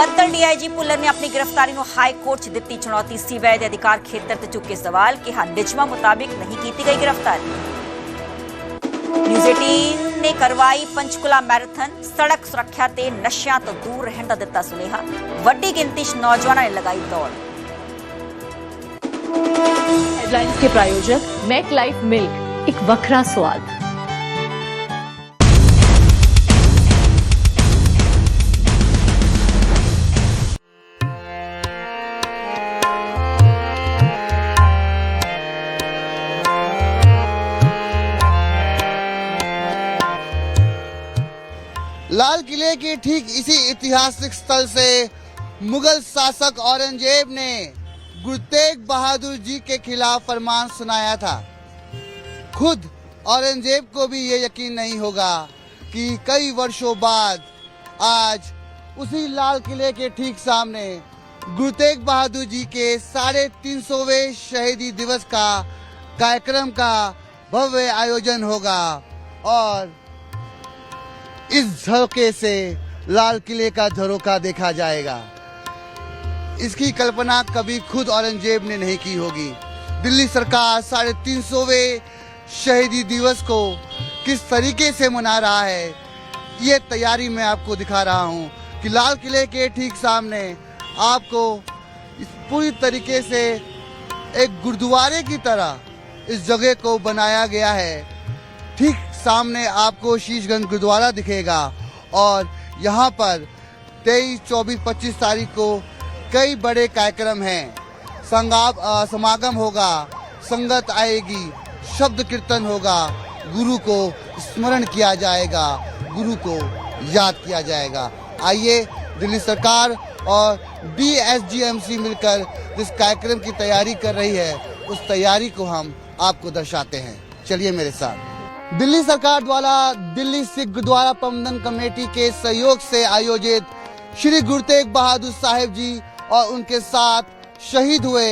ਮੁਅੱਤਲ ਡੀਆਈਜੀ ਭੁੱਲਰ ਨੇ ਆਪਣੀ ਗ੍ਰਿਫਤਾਰੀ ਨੂੰ ਹਾਈ ਕੋਰਟ 'ਚ ਦਿੱਤੀ ਚੁਣੌਤੀ। ਸੀਬੀਆਈ ਦੇ ਅਧਿਕਾਰ ਖੇਤਰ ਤੇ ਚੁੱਕੇ ਸਵਾਲ ਕਿ ਨਿਯਮਾਂ ਮੁਤਾबिक नहीं की गई गिरफ्तारी। न्यूज़ 18 ने करवाई पंचकुला मैराथन। सड़क सुरक्षा ते नशियां तो दूर रहने का दिता सुनेहा। वड्डी गिनती च नौजवानों ने लगाई दौड़। हेडलाइंस के प्रायोजक मैक लाइफ मिल्क, एक वखरा स्वाद। लाल किले के ठीक इसी ऐतिहासिक स्थल से मुगल शासक औरंगजेब ने गुरु तेग बहादुर जी के खिलाफ फरमान सुनाया था। खुद औरंगजेब को भी ये यकीन नहीं होगा कि कई वर्षों बाद आज उसी लाल किले के ठीक सामने गुरु तेग बहादुर जी के 350वें शहीदी दिवस का कार्यक्रम का भव्य आयोजन होगा और इस झरोखे से लाल किले का झरोखा देखा जाएगा। इसकी कल्पना कभी खुद औरंगजेब ने नहीं की होगी। दिल्ली सरकार 350वें शहीदी दिवस को किस तरीके से मना रहा है, ये तैयारी मैं आपको दिखा रहा हूँ कि लाल किले के ठीक सामने आपको इस पूरी तरीके से एक गुरुद्वारे की तरह इस जगह को बनाया गया है। ठीक सामने आपको शीशगंज गुरुद्वारा दिखेगा और यहाँ पर 23, 24, 25 तारीख को कई बड़े कार्यक्रम हैं। समागम होगा, संगत आएगी, शब्द कीर्तन होगा, गुरु को स्मरण किया जाएगा, गुरु को याद किया जाएगा। आइए, दिल्ली सरकार और DSGMC मिलकर जिस कार्यक्रम की तैयारी कर रही है उस तैयारी को हम आपको दर्शाते हैं। चलिए मेरे साथ। दिल्ली सरकार द्वारा दिल्ली सिख गुरुद्वारा प्रबंधन कमेटी के सहयोग से आयोजित श्री गुरु तेग बहादुर साहिब जी और उनके साथ शहीद हुए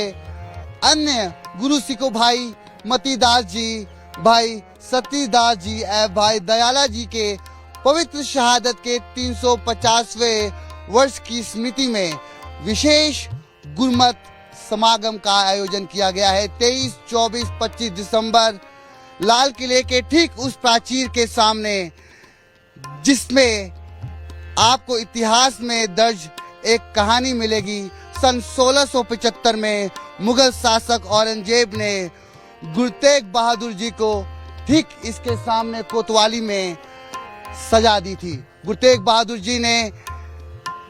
अन्य गुरु सिखों भाई मतीदास जी, भाई सतीदास जी एवं भाई दयाला जी के पवित्र शहादत के 350वें वर्ष की स्मृति में विशेष गुरमत समागम का आयोजन किया गया है। 23, 24, 25 दिसंबर लाल किले के ठीक उस प्राचीर के सामने, जिसमें आपको इतिहास में दर्ज एक कहानी मिलेगी। सन 1675 में मुगल शासक औरंगजेब ने गुरु तेग बहादुर जी को ठीक इसके सामने कोतवाली में सजा दी थी। गुरु तेग बहादुर जी ने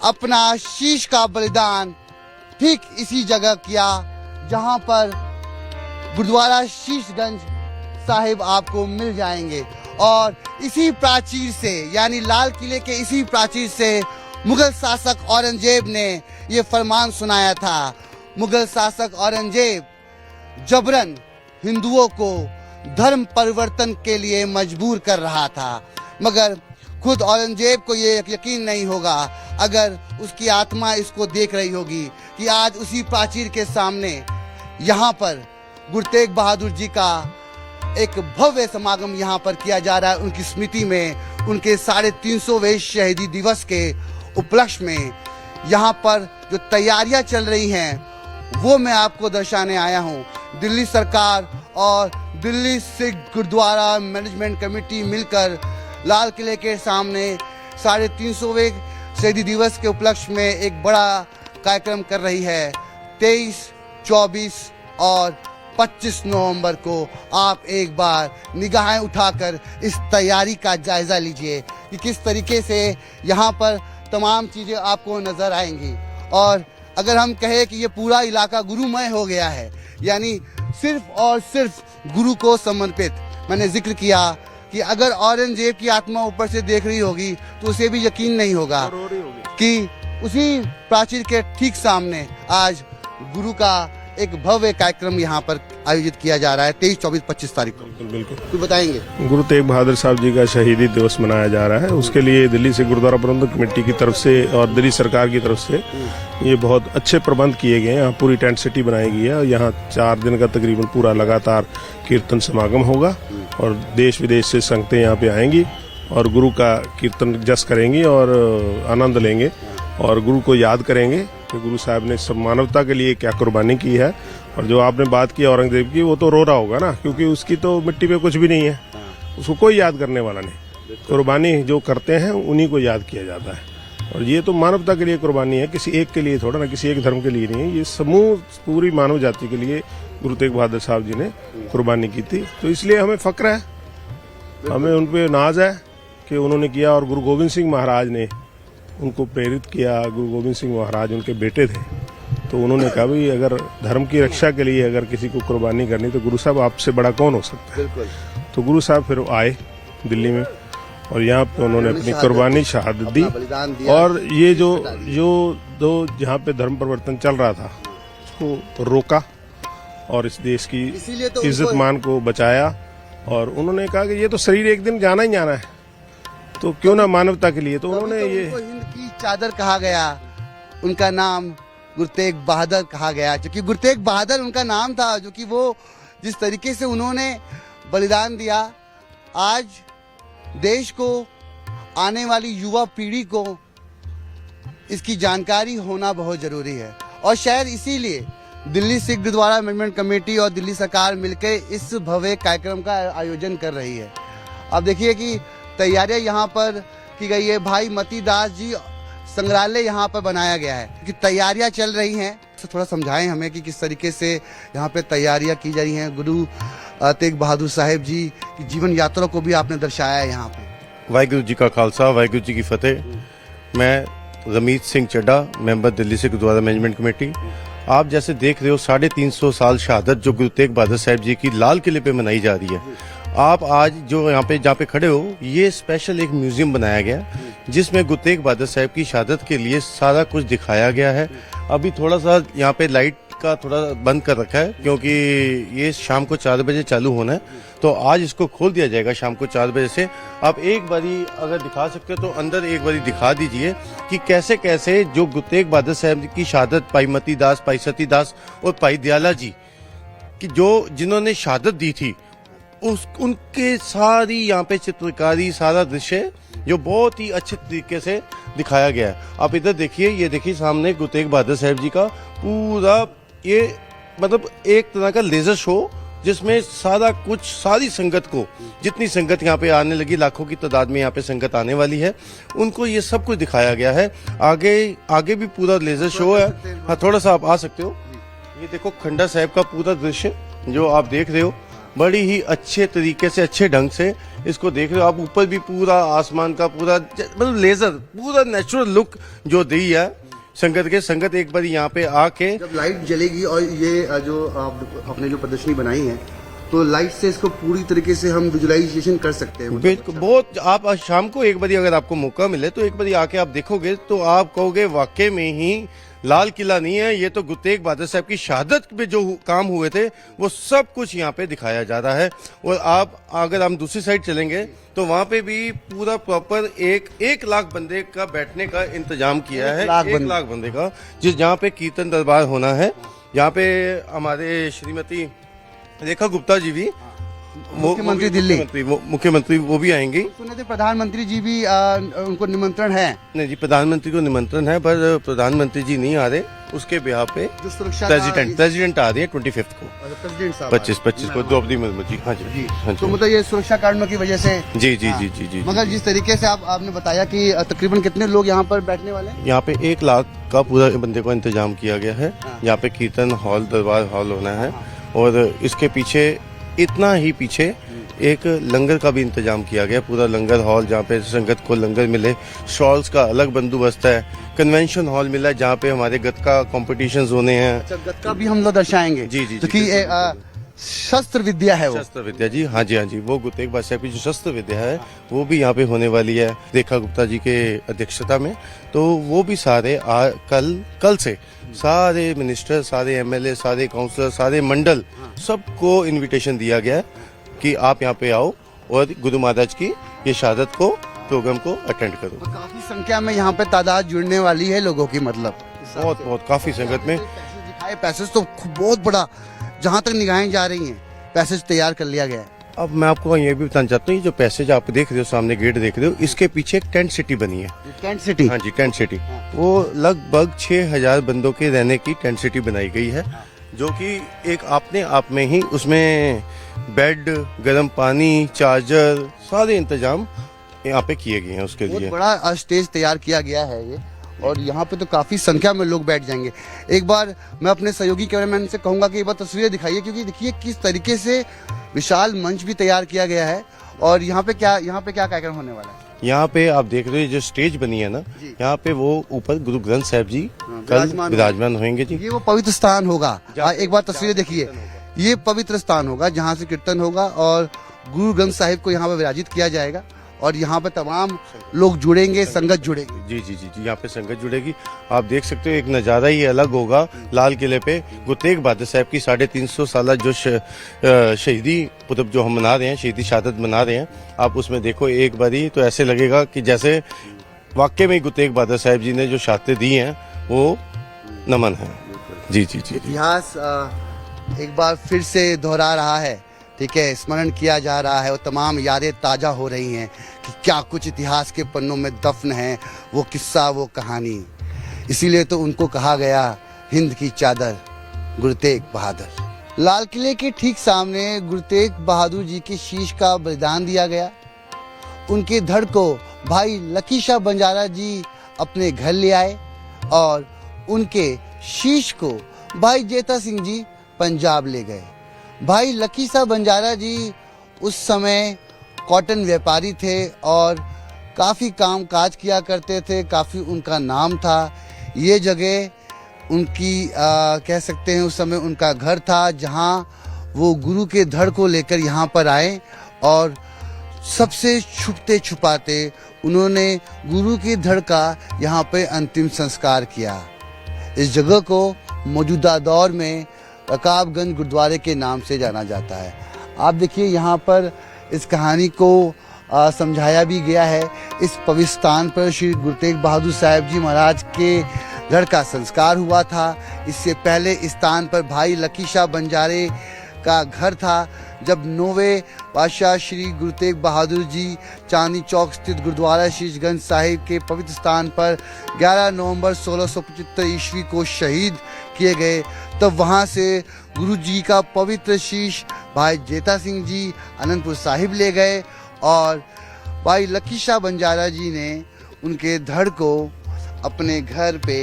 अपना शीश का बलिदान ठीक इसी जगह किया जहां पर गुरुद्वारा शीशगंज साहिब आपको मिल जाएंगे और इसी प्राचीर से यानी लाल किले के इसी प्राचीर से मुगल शासक औरंगजेब ने ये फरमान सुनाया था। मुगल शासक औरंगजेब जबरन हिंदुओं को धर्म परिवर्तन के लिए मजबूर कर रहा था, मगर खुद औरंगजेब को ये यकीन नहीं होगा अगर उसकी आत्मा इसको देख रही होगी कि आज उसी प्राचीर के सामने यहाँ पर गुरु तेग बहादुर जी का एक भव्य समागम यहाँ पर किया जा रहा है। उनकी स्मृति में उनके 350वें शहीदी दिवस के उपलक्ष्य में यहाँ पर जो तैयारियां चल रही हैं वो मैं आपको दर्शाने आया हूँ। दिल्ली सरकार और दिल्ली सिख गुरुद्वारा मैनेजमेंट कमेटी मिलकर लाल किले के सामने 350वें शहीदी दिवस के उपलक्ष्य में एक बड़ा कार्यक्रम कर रही है। 23, 24 और 25 नवंबर को आप एक बार निगाहें उठाकर इस तैयारी का जायजा लीजिए कि किस तरीके से यहाँ पर तमाम चीज़ें आपको नज़र आएंगी। और अगर हम कहें कि ये पूरा इलाका गुरुमय हो गया है, यानी सिर्फ और सिर्फ गुरु को समर्पित, मैंने जिक्र किया कि अगर औरंगजेब की आत्मा ऊपर से देख रही होगी तो उसे भी यकीन नहीं होगा कि उसी प्राचीर के ठीक सामने आज गुरु का एक भव्य कार्यक्रम यहाँ पर आयोजित किया जा रहा है 23, 24, 25 तारीख को। बिल्कुल तो बताएंगे। गुरु तेग बहादुर साहब जी का शहीदी दिवस मनाया जा रहा है, उसके लिए दिल्ली से गुरुद्वारा प्रबंधन कमेटी की तरफ से और दिल्ली सरकार की तरफ से ये बहुत अच्छे प्रबंध किए गए हैं। यहाँ पूरी टेंट सिटी बनाई गई है। यहाँ 4 दिन का तकरीबन पूरा लगातार कीर्तन समागम होगा और देश विदेश से संगतें यहाँ पे आएंगी और गुरु का कीर्तन जस करेंगी और आनंद लेंगे और गुरु को याद करेंगे कि गुरु साहब ने सब मानवता के लिए क्या कुर्बानी की है। और जो आपने बात की औरंगजेब की, वो तो रो रहा होगा ना, क्योंकि उसकी तो मिट्टी पे कुछ भी नहीं है, उसको कोई याद करने वाला नहीं। कुर्बानी जो करते हैं उन्हीं को याद किया जाता है। और ये तो मानवता के लिए कुर्बानी है, किसी एक के लिए थोड़ा ना, किसी एक धर्म के लिए नहीं है, ये समूह पूरी मानव जाति के लिए गुरु तेग बहादुर साहब जी ने कुर्बानी की थी। तो इसलिए हमें फक्र है, हमें उन पे नाज है कि उन्होंने किया। और गुरु गोविंद सिंह महाराज ने उनको प्रेरित किया। गुरु गोविंद सिंह महाराज उनके बेटे थे, तो उन्होंने कहा भाई अगर धर्म की रक्षा के लिए अगर किसी को कुर्बानी करनी तो गुरु साहब आपसे बड़ा कौन हो सकता है। तो गुरु साहब फिर आए दिल्ली में और यहाँ पे उन्होंने अपनी कुर्बानी शहादत दी। और ये जो जहाँ पे धर्म परिवर्तन चल रहा था उसको रोका और इस देश की इज्जत मान को बचाया। और उन्होंने कहा कि ये तो शरीर एक दिन जाना ही जाना है, तो क्यों ना मानवता के लिए। तो उन्होंने ये हिंद की चादर कहा गया, उनका नाम गुरु तेग बहादुर कहा गया, क्योंकि गुरु तेग बहादुर उनका नाम था। जो कि वो जिस तरीके से उन्होंने बलिदान दिया, आज देश को, आने वाली युवा पीढ़ी को इसकी जानकारी होना बहुत जरूरी है। और शायद इसीलिए दिल्ली सिख गुरुद्वारा मैनेजमेंट कमेटी और दिल्ली सरकार मिलकर इस भव्य कार्यक्रम का आयोजन कर रही है। अब देखिए कि तैयारियां यहाँ पर की गई है। भाई मती दास जी संग्रहालय यहाँ पर बनाया गया है, कि तैयारियां चल रही हैं। तो थोड़ा समझाएं हमें कि किस तरीके से यहाँ पे तैयारियां की जा रही हैं। गुरु तेग बहादुर साहिब जी की जीवन यात्रा को भी आपने दर्शाया है यहाँ पे। वाहिगुरु जी का खालसा, वाहिगुरु जी की फतेह। मैं Ramit Singh Chadha, member Delhi Sikh Gurdwara management committee. आप जैसे देख रहे हो 350 साल शहादत जो गुरु तेग बहादुर साहिब जी की लाल किले पे मनाई जा रही है। आप आज जो यहाँ पे जहाँ पे खड़े हो, ये स्पेशल एक म्यूजियम बनाया गया जिसमें गुरु तेग बहादुर साहिब की शहादत के लिए सारा कुछ दिखाया गया है। अभी थोड़ा सा यहाँ पे लाइट का थोड़ा बंद कर रखा है क्योंकि ये शाम को 4 बजे चालू होना है, तो आज इसको खोल दिया जाएगा शाम को 4 बजे से। आप एक बारी अगर दिखा सकते हो तो अंदर एक बारी दिखा दीजिए कि कैसे कैसे जो गुरु तेग बहादुर साहब की शहादत, भाई मती दास, भाई सती दास और भाई दयाला जी की जो जिन्होंने शहादत दी थी, उनके सारी यहाँ पे चित्रकारी, सारा दृश्य जो बहुत ही अच्छे तरीके से दिखाया गया है। आप इधर देखिए, ये देखिए सामने गुरु तेग बहादुर साहब जी का पूरा ये मतलब एक तरह का लेजर शो, जिसमें सारा कुछ, सारी संगत को, जितनी संगत यहाँ पे आने लगी, लाखों की तादाद में यहाँ पे संगत आने वाली है, उनको ये सब कुछ दिखाया गया है। आगे भी पूरा लेजर शो है। हाँ, थोड़ा सा आप आ सकते हो। ये देखो खंडा साहब का पूरा दृश्य जो आप देख रहे हो, बड़ी ही अच्छे तरीके से, अच्छे ढंग से इसको देख रहे हो आप। ऊपर भी पूरा आसमान का पूरा मतलब लेजर, पूरा नेचुरल लुक जो दी है संगत के। संगत एक बार यहाँ पे आके जब लाइट जलेगी और ये जो आपने जो प्रदर्शनी बनाई है, तो लाइट से इसको पूरी तरीके से हम विजुअलाइजेशन कर सकते हैं। बिल्कुल, बहुत। आप आज शाम को एक बारी अगर आपको मौका मिले तो एक बारी आके आप देखोगे तो आप कहोगे वाकई में ही लाल किला नहीं है, ये तो गुरु तेग बहादुर साहब की शहादत में जो काम हुए थे वो सब कुछ यहाँ पे दिखाया जा रहा है। और आप अगर हम दूसरी साइड चलेंगे तो वहाँ पे भी पूरा प्रॉपर एक लाख बंदे का बैठने का इंतजाम किया है। 1 लाख बंदे का, जहाँ पे कीर्तन दरबार होना है। यहाँ पे हमारे श्रीमती रेखा गुप्ता जी भी, मुख्यमंत्री दिल्ली, मुख्यमंत्री वो भी आएंगे। सुने थे प्रधानमंत्री जी भी उनको निमंत्रण है। नहीं जी, प्रधानमंत्री को निमंत्रण है, पर प्रधानमंत्री जी नहीं आ रहे। उसके बिहार पे जो सुरक्षा प्रेसिडेंट आ रहे हैं 25 को, प्रेसिडेंट साहब 25 को द्रौपदी मुर्मू जी। हाँ जी, हाँ जी। तो मतलब ये सुरक्षा कारणों की वजह से। जी। मगर जिस तरीके से आपने बताया कि तकरीबन कितने लोग यहाँ पर बैठने वाले हैं? यहाँ पे 1 लाख का पूरा बंदे का इंतजाम किया गया है। यहाँ पे कीर्तन हॉल, दरबार हॉल होना है। और इसके पीछे, इतना ही पीछे एक लंगर का भी इंतजाम किया गया, पूरा लंगर हॉल जहाँ पे संगत को लंगर मिले। स्टॉल्स का अलग बंदोबस्त है। कन्वेंशन हॉल मिला है जहाँ पे हमारे गतका कॉम्पिटिशन्स होने हैं। अच्छा, गतका भी हम लोग दर्शाएंगे। जी। तो कि शस्त्र विद्या है वो। शस्त्र विद्या जी, हाँ जी। वो गुरु तेग बहादुर साहब की जो शस्त्र विद्या है वो भी यहाँ पे होने वाली है रेखा गुप्ता जी के अध्यक्षता में। तो वो भी सारे कल से सारे मिनिस्टर, सारे एमएलए, सारे काउंसलर, सारे मंडल, सबको इनविटेशन दिया गया है कि आप यहाँ पे आओ और गुरु महाराज की ये शहादत को, प्रोग्राम को अटेंड करो। तो काफी संख्या में यहाँ पे तादाद जुड़ने वाली है लोगों की, मतलब बहुत काफी संगत में। पैसेज तो बहुत बड़ा, जहाँ तक निगाहें जा रही हैं पैसेज तैयार कर लिया गया है। अब मैं आपको ये भी बताना चाहता हूँ, ये जो पैसेज आप देख रहे हो, सामने गेट देख रहे हो, इसके पीछे एक टेंट सिटी बनी है। Tent city? हाँ जी, टेंट सिटी। वो लगभग 6000 बंदों के रहने की टेंट सिटी बनाई गई है, जो कि एक अपने आप में ही उसमें बेड, गर्म पानी, चार्जर, सारे इंतजाम यहाँ पे किए गए हैं उसके बहुत लिए। बड़ा स्टेज तैयार किया गया है ये, और यहाँ पे तो काफी संख्या में लोग बैठ जाएंगे। एक बार मैं अपने सहयोगी कैमरामैन से कहूंगा कि एक बार तस्वीरें दिखाइए, क्योंकि देखिए किस तरीके से विशाल मंच भी तैयार किया गया है। और यहाँ पे क्या कार्यक्रम होने वाला है? यहाँ पे आप देख रहे हो जो स्टेज बनी है ना, यहाँ पे वो ऊपर गुरु ग्रंथ साहिब जी कल विराजमान होंगे जी। ये वो पवित्र स्थान होगा। एक बार तस्वीरें देखिए, ये पवित्र स्थान होगा जहाँ से कीर्तन होगा और गुरु ग्रंथ साहिब को यहाँ पे विराजित किया जाएगा, और यहाँ पे तमाम लोग जुड़ेंगे, संगत जुड़ेगी। जी जी जी जी, यहाँ पे संगत जुड़ेगी। आप देख सकते हो एक नज़ारा ही अलग होगा। लाल किले पे गुरु तेग बहादुर साहब की 350 साल जो शहीदी पुरब जो हम मना रहे हैं, शहीदी शहादत मना रहे हैं, आप उसमें देखो एक बारी तो ऐसे लगेगा कि जैसे वाकई में गुरु तेग बहादुर साहब जी ने जो शहादतें दी हैं वो नमन है। जी जी जी। इतिहास एक बार फिर से दोहरा रहा है, ठीक है, स्मरण किया जा रहा है और तमाम यादें ताज़ा हो रही हैं कि क्या कुछ इतिहास के पन्नों में दफन है, वो किस्सा, वो कहानी। इसीलिए तो उनको कहा गया हिंद की चादर गुरु तेग बहादुर। लाल किले के ठीक सामने गुरु तेग बहादुर जी के शीश का बलिदान दिया गया। उनके धड़ को भाई लकी शाह बंजारा जी अपने घर ले आए और उनके शीश को भाई जेता सिंह जी पंजाब ले गए। भाई लकी शाह बंजारा जी उस समय कॉटन व्यापारी थे और काफ़ी काम काज किया करते थे, काफ़ी उनका नाम था। ये जगह उनकी कह सकते हैं उस समय उनका घर था, जहाँ वो गुरु के धड़ को लेकर यहाँ पर आए और सबसे छुपते छुपाते उन्होंने गुरु की धड़ का यहाँ पे अंतिम संस्कार किया। इस जगह को मौजूदा दौर में रकाबगंज गुरुद्वारे के नाम से जाना जाता है। आप देखिए यहाँ पर इस कहानी को समझाया भी गया है। इस पवित्र स्थान पर श्री गुरु तेग बहादुर साहब जी महाराज के धड़ का संस्कार हुआ था। इससे पहले इस स्थान पर भाई लकी शाह बंजारे का घर था। जब 9वें बादशाह श्री गुरु तेग बहादुर जी चांदनी चौक स्थित गुरुद्वारा शीशगंज साहिब के पवित्र स्थान पर 11 नवंबर 1675 ईस्वी को शहीद किए गए, तब वहां से गुरु जी का पवित्र शीश भाई जेता सिंह जी आनंदपुर साहिब ले गए और भाई लकी शाह बंजारा जी ने उनके धड़ को अपने घर पे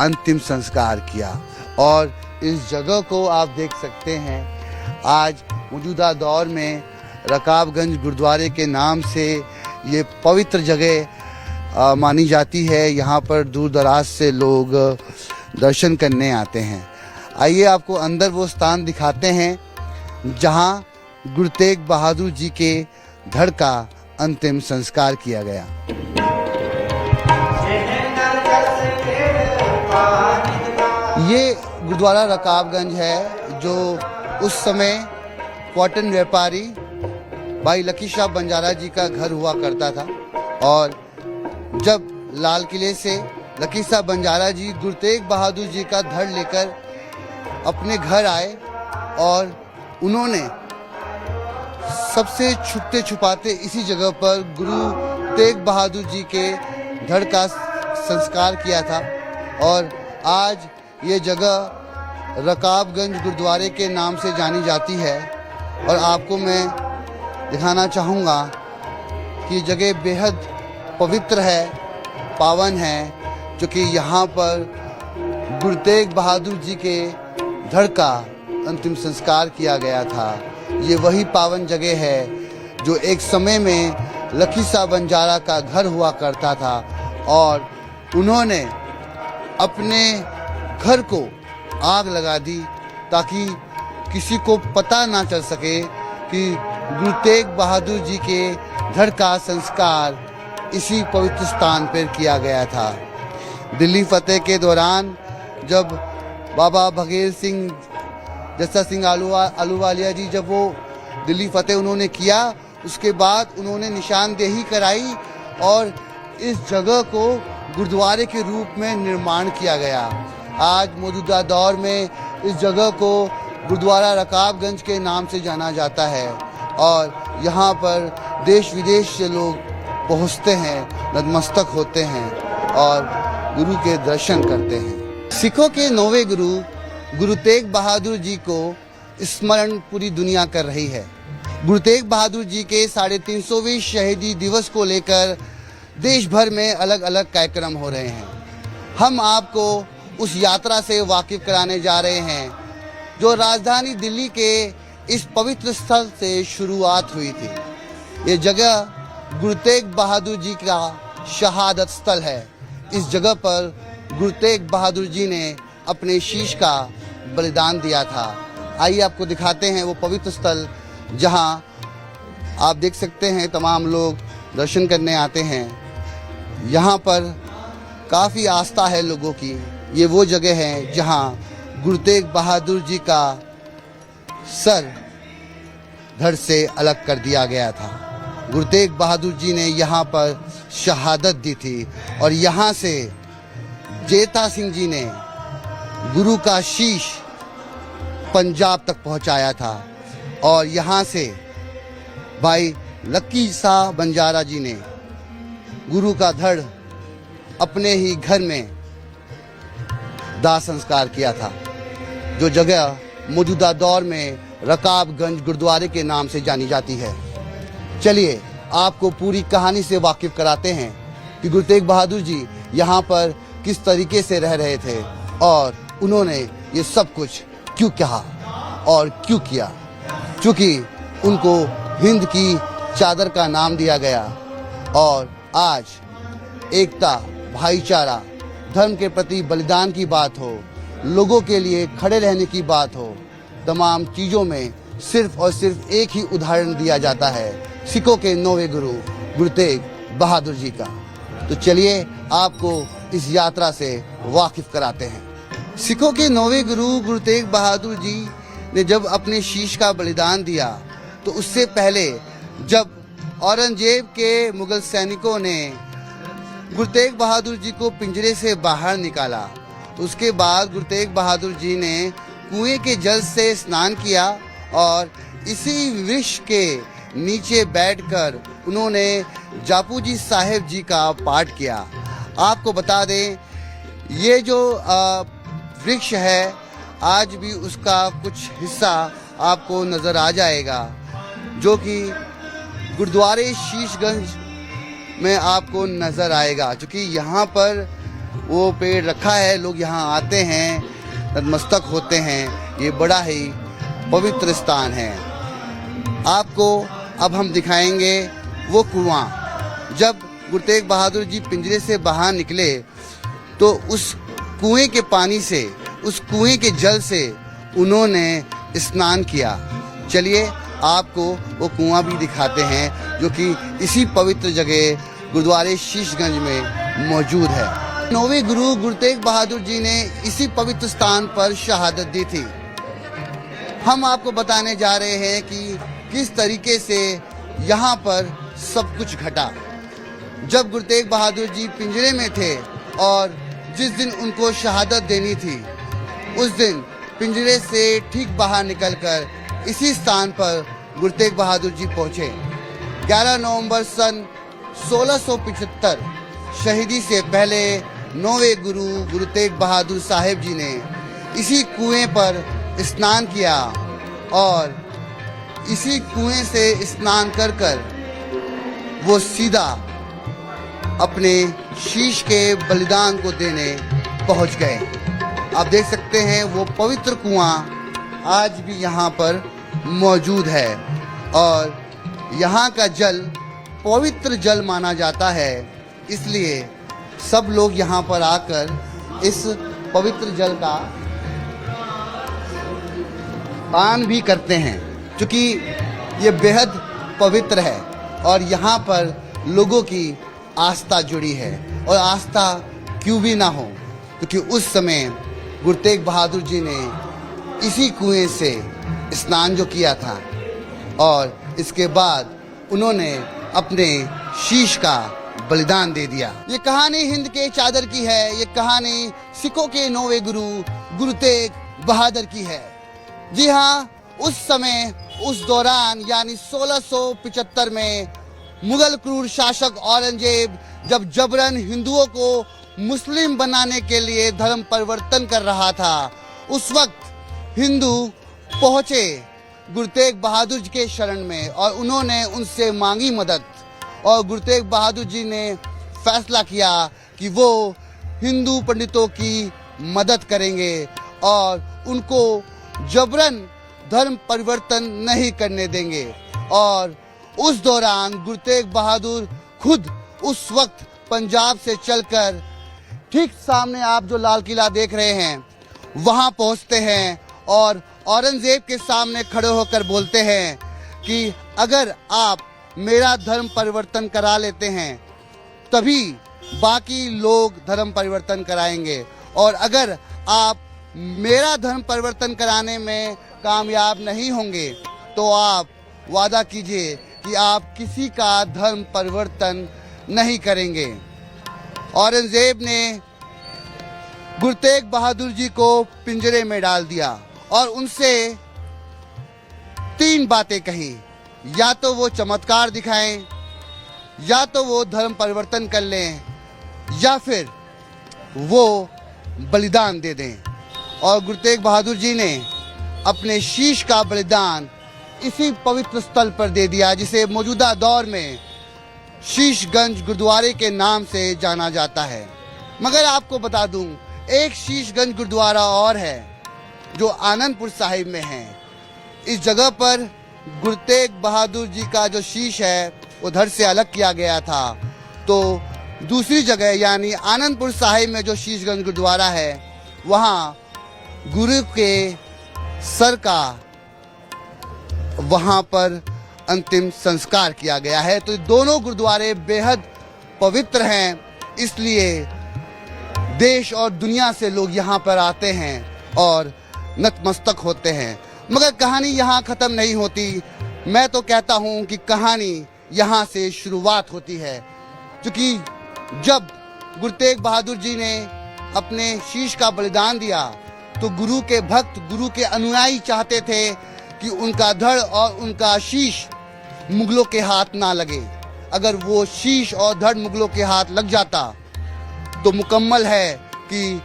अंतिम संस्कार किया। और इस जगह को आप देख सकते हैं, आज मौजूदा दौर में रकाबगंज गुरुद्वारे के नाम से ये पवित्र जगह मानी जाती है। यहाँ पर दूर दराज से लोग दर्शन करने आते हैं। आइए आपको अंदर वो स्थान दिखाते हैं जहाँ गुरु तेग बहादुर जी के धड़ का अंतिम संस्कार किया गया। ये गुरुद्वारा रकाबगंज है, जो उस समय कॉटन व्यापारी भाई लकी शाह बंजारा जी का घर हुआ करता था। और जब लाल किले से लकी शाह बंजारा जी गुरु तेग बहादुर जी का धड़ लेकर अपने घर आए और उन्होंने सबसे छुपते छुपाते इसी जगह पर गुरु तेग बहादुर जी के धड़ का संस्कार किया था। और आज ये जगह रकाबगंज गुरुद्वारे के नाम से जानी जाती है। और आपको मैं दिखाना चाहूँगा कि जगह बेहद पवित्र है, पावन है, क्योंकि यहाँ पर गुरु तेग बहादुर जी के धड़ का अंतिम संस्कार किया गया था। ये वही पावन जगह है जो एक समय में लकी शाह बंजारा का घर हुआ करता था और उन्होंने अपने घर को आग लगा दी ताकि किसी को पता ना चल सके कि गुरु तेग बहादुर जी के धड़ का संस्कार इसी पवित्र स्थान पर किया गया था। दिल्ली फतेह के दौरान जब बाबा बघेल सिंह जस्सा सिंह आलूवालिया जी जब वो दिल्ली फतेह उन्होंने किया, उसके बाद उन्होंने निशानदेही कराई और इस जगह को गुरुद्वारे के रूप में निर्माण किया गया। आज मौजूदा दौर में इस जगह को गुरुद्वारा रकाबगंज के नाम से जाना जाता है और यहाँ पर देश विदेश से लोग पहुँचते हैं, नतमस्तक होते हैं और गुरु के दर्शन करते हैं। सिखों के 9वें गुरु गुरु तेग बहादुर जी को स्मरण पूरी दुनिया कर रही है। गुरु तेग बहादुर जी के 350वें शहीदी दिवस को लेकर देश भर में अलग अलग कार्यक्रम हो रहे हैं। हम आपको उस यात्रा से वाकिफ कराने जा रहे हैं जो राजधानी दिल्ली के इस पवित्र स्थल से शुरुआत हुई थी। ये जगह गुरु तेग बहादुर जी का शहादत स्थल है। इस जगह पर गुरु तेग बहादुर जी ने अपने शीश का बलिदान दिया था। आइए आपको दिखाते हैं वो पवित्र स्थल जहां आप देख सकते हैं तमाम लोग दर्शन करने आते हैं। यहाँ पर काफ़ी आस्था है लोगों की। ये वो जगह है जहाँ गुरु तेग बहादुर जी का सर धड़ से अलग कर दिया गया था। गुरु तेग बहादुर जी ने यहाँ पर शहादत दी थी और यहाँ से जेता सिंह जी ने गुरु का शीश पंजाब तक पहुँचाया था और यहाँ से भाई लक्की शाह बंजारा जी ने गुरु का धड़ अपने ही घर में दाह संस्कार किया था, जो जगह मौजूदा दौर में रकाबगंज गुरुद्वारे के नाम से जानी जाती है। चलिए आपको पूरी कहानी से वाकिफ कराते हैं कि गुरु तेग बहादुर जी यहाँ पर किस तरीके से रह रहे थे और उन्होंने ये सब कुछ क्यों कहा और क्यों किया। चूँकि उनको हिंद की चादर का नाम दिया गया और आज एकता, भाईचारा, धर्म के प्रति बलिदान की बात हो, लोगों के लिए खड़े रहने की बात हो, तमाम चीज़ों में सिर्फ और सिर्फ एक ही उदाहरण दिया जाता है, सिखों के 9वें गुरु गुरु तेग बहादुर जी का। तो चलिए आपको इस यात्रा से वाकिफ कराते हैं। सिखों के 9वें गुरु गुरु तेग बहादुर जी ने जब अपने शीश का बलिदान दिया तो उससे पहले जब औरंगजेब के मुगल सैनिकों ने गुरु तेग बहादुर जी को पिंजरे से बाहर निकाला, उसके बाद गुरु तेग बहादुर जी ने कुएं के जल से स्नान किया और इसी वृक्ष के नीचे बैठकर उन्होंने जापू जी साहेब जी का पाठ किया। आपको बता दें ये जो वृक्ष है आज भी उसका कुछ हिस्सा आपको नज़र आ जाएगा, जो कि गुरुद्वारे शीशगंज में आपको नज़र आएगा। क्योंकि यहाँ पर वो पेड़ रखा है, लोग यहाँ आते हैं, नतमस्तक होते हैं। ये बड़ा ही पवित्र स्थान है। आपको अब हम दिखाएंगे वो कुआं। जब गुरु तेग बहादुर जी पिंजरे से बाहर निकले तो उस कुएं के पानी से, उस कुएं के जल से उन्होंने स्नान किया। चलिए आपको वो कुआं भी दिखाते हैं जो कि इसी पवित्र जगह गुरुद्वारे शीशगंज में मौजूद है। 9वें गुरु गुरु तेग बहादुर जी ने इसी पवित्र स्थान पर शहादत दी थी। हम आपको बताने जा रहे हैं कि किस तरीके से यहाँ पर सब कुछ घटा। जब गुरु तेग बहादुर जी पिंजरे में थे और जिस दिन उनको शहादत देनी थी उस दिन पिंजरे से ठीक बाहर निकलकर इसी स्थान पर गुरु तेग बहादुर जी पहुँचे। 11 नवंबर सन 1675 शहीदी से पहले 9वें गुरु गुरु तेग बहादुर साहेब जी ने इसी कुएं पर स्नान किया और इसी कुएं से स्नान कर कर वो सीधा अपने शीश के बलिदान को देने पहुंच गए। आप देख सकते हैं वो पवित्र कुआं आज भी यहाँ पर मौजूद है और यहाँ का जल पवित्र जल माना जाता है। इसलिए सब लोग यहाँ पर आकर इस पवित्र जल का पान भी करते हैं, क्योंकि ये बेहद पवित्र है और यहाँ पर लोगों की आस्था जुड़ी है। और आस्था क्यों भी ना हो, क्योंकि उस समय गुरु तेग बहादुर जी ने इसी कुएं से स्नान जो किया था और इसके बाद उन्होंने अपने शीश का बलिदान दे दिया। ये कहानी हिंद के चादर की है। ये कहानी सिखों के 9वें गुरु गुरु तेग बहादुर की है। जी हाँ, उस समय, उस दौरान यानी 1675 में मुगल क्रूर शासक औरंगजेब जब जबरन हिंदुओं को मुस्लिम बनाने के लिए धर्म परिवर्तन कर रहा था, उस वक्त हिंदू पहुंचे गुरु तेग बहादुर जी के शरण में और उन्होंने उनसे मांगी मदद। और गुरु तेग बहादुर जी ने फैसला किया कि वो हिंदू पंडितों की मदद करेंगे और उनको जबरन धर्म परिवर्तन नहीं करने देंगे। और उस दौरान गुरु तेग बहादुर खुद उस वक्त पंजाब से चलकर ठीक सामने आप जो लाल किला देख रहे हैं वहां पहुंचते हैं और औरंगजेब के सामने खड़े होकर बोलते हैं कि अगर आप मेरा धर्म परिवर्तन करा लेते हैं तभी बाकी लोग धर्म परिवर्तन कराएंगे, और अगर आप मेरा धर्म परिवर्तन कराने में कामयाब नहीं होंगे तो आप वादा कीजिए कि आप किसी का धर्म परिवर्तन नहीं करेंगे। औरंगजेब ने गुरु तेग बहादुर जी को पिंजरे में डाल दिया और उनसे 3 बातें कही, या तो वो चमत्कार दिखाएं, या तो वो धर्म परिवर्तन कर लें, या फिर वो बलिदान दे दें। और गुरु तेग बहादुर जी ने अपने शीश का बलिदान इसी पवित्र स्थल पर दे दिया जिसे मौजूदा दौर में शीशगंज गुरुद्वारे के नाम से जाना जाता है। मगर आपको बता दूं, एक शीशगंज गुरुद्वारा और है जो आनंदपुर साहिब में है। इस जगह पर गुरु तेग बहादुर जी का जो शीश है वो धड़ से अलग किया गया था, तो दूसरी जगह यानी आनंदपुर साहिब में जो शीशगंज गुरुद्वारा है वहाँ गुरु के सर का वहाँ पर अंतिम संस्कार किया गया है। तो दोनों गुरुद्वारे बेहद पवित्र हैं, इसलिए देश और दुनिया से लोग यहाँ पर आते हैं और नतमस्तक होते हैं। मगर कहानी यहाँ ख़त्म नहीं होती। मैं तो कहता हूँ कि कहानी यहाँ से शुरुआत होती है, क्योंकि जब गुरु तेग बहादुर जी ने अपने शीश का बलिदान दिया तो गुरु के भक्त, गुरु के अनुयायी चाहते थे कि उनका धड़ और उनका शीश मुगलों के हाथ ना लगे। अगर वो शीश और धड़ मुगलों के हाथ लग जाता तो मुकम्मल है कि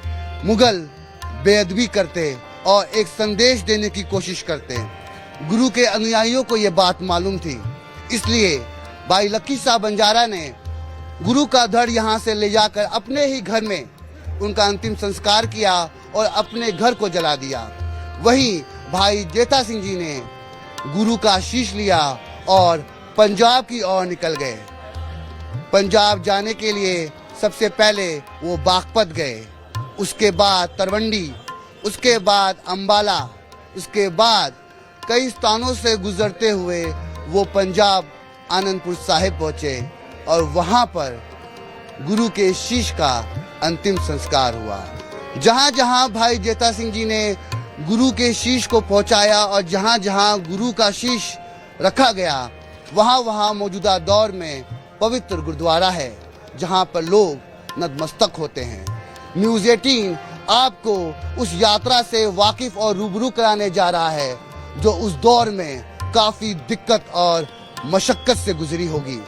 मुगल बेअदबी करते और एक संदेश देने की कोशिश करते। गुरु के अनुयायियों को ये बात मालूम थी, इसलिए भाई लक्की साहब बंजारा ने गुरु का धड़ यहाँ से ले जाकर अपने ही घर में उनका अंतिम संस्कार किया और अपने घर को जला दिया। वहीं भाई जेठा सिंह जी ने गुरु का शीश लिया और पंजाब की ओर निकल गए। पंजाब जाने के लिए सबसे पहले वो बागपत गए, उसके बाद तरवंडी, उसके बाद अंबाला, उसके बाद कई स्थानों से गुजरते हुए वो पंजाब आनंदपुर साहिब पहुंचे और वहां पर गुरु के शीश का अंतिम संस्कार हुआ। जहां जहां भाई जेठा सिंह जी ने गुरु के शीश को पहुंचाया और जहां जहां गुरु का शीश रखा गया वहां वहां मौजूदा दौर में पवित्र गुरुद्वारा है जहां पर लोग नतमस्तक होते हैं। न्यूज़ 18 आपको उस यात्रा से वाकिफ और रूबरू कराने जा रहा है जो उस दौर में काफी दिक्कत और मशक्कत से गुजरी होगी।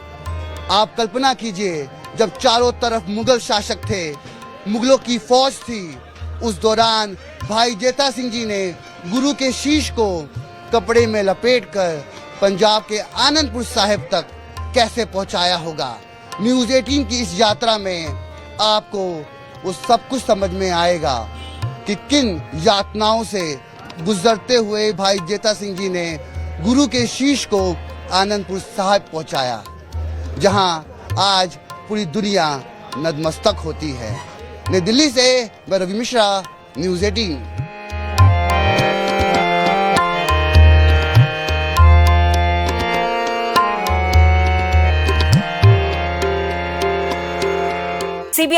आप कल्पना कीजिए, जब चारों तरफ मुगल शासक थे, मुगलों की फौज थी, उस दौरान भाई जेठा सिंह जी ने गुरु के शीश को कपड़े में लपेटकर पंजाब के आनंदपुर साहिब तक कैसे पहुंचाया होगा। न्यूज़ 18 की इस यात्रा में आपको वो सब कुछ समझ में आएगा कि किन यातनाओं से गुजरते हुए भाई जेठा सिंह जी ने गुरु के शीश को आनंदपुर साहिब पहुंचाया, जहां आज पूरी दुनिया नतमस्तक होती है। नई दिल्ली से मैं रवि मिश्रा, न्यूज़ 18।